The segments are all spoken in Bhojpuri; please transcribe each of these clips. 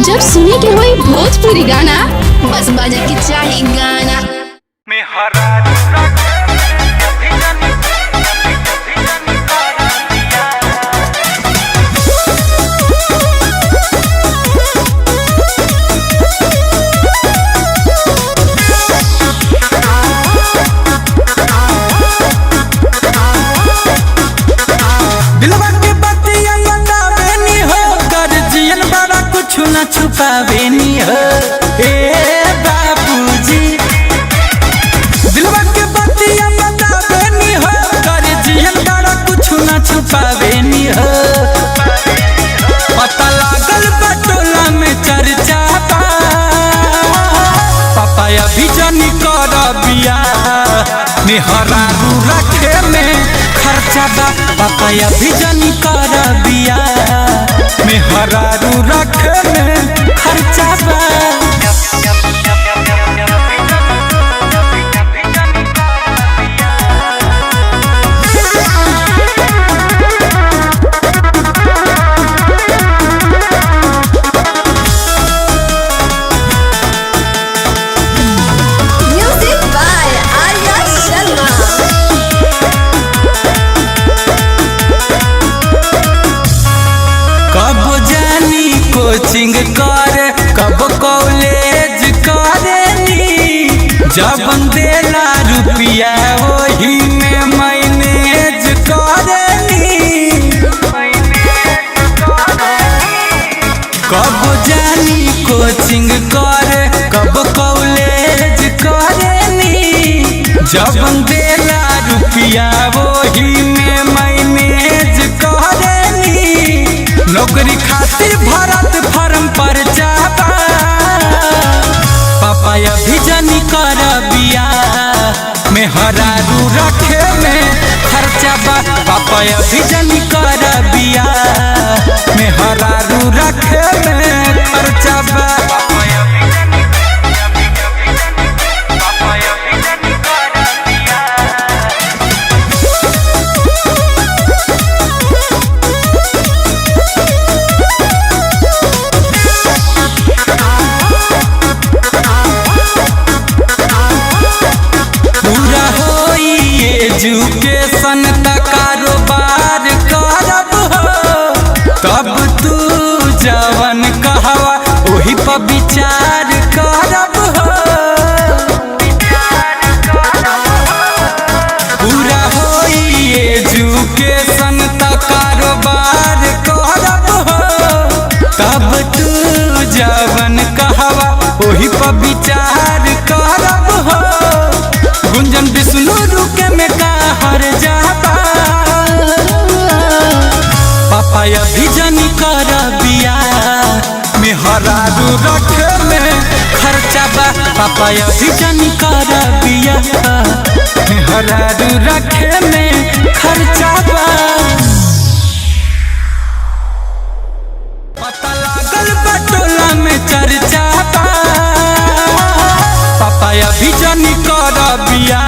जब सुने के होई भोजपुरी गाना बस बजे के चाही गाना में हरा न छुपावे नी हो ए बाबूजी दिलवा के बतिया बतावे नी हो कर जियन बड़ा कुछ न छुपावे नी हो पता लागल बटोला में चर्चा बा पापा अभी जानी कर बिया निहरा रखे में खर्चा बा पापा अभी जानी कर बिया निहरा रखे में खर्चा बा कोचिंग करे कब कॉलेज करेनी जब देला रुपया वही में मैनेज करेनी कब जानी कोचिंग करे कब कॉलेज करेनी जब देला रुपया वही में मैनेज करेनी नौकरी खातिर भरत फॉर्म पर जाबा पापा अभी जानी कर बिया में हरारू रखे में खर्चा बा पापा अभी जानी कर बिया में हरारू रखे में खर्चा बा एजुकेशन त कारोबार करब हो तब तू जवन कहवा वही पर विचार करब हो पूरा होई एजुकेशन त कारोबार करब हो तब तू जवन कहवा वही पर विचार करब हो गुंजन विष्णु रुके में हर जाबा पापा अभी जानी कर बिया में हरारू रखे में खर्चा बा पापा अभी जानी कर बिया में हरारू रखे में खर्चा बा पता लागल बटोला में चर्चा बा पापा अभी जानी कर बिया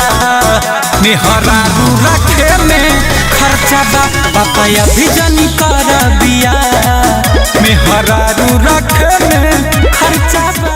में हरारू रखे में खर्चा बा पापा अभी जानी कर बिया में हरारू रखे में खर्चा बा।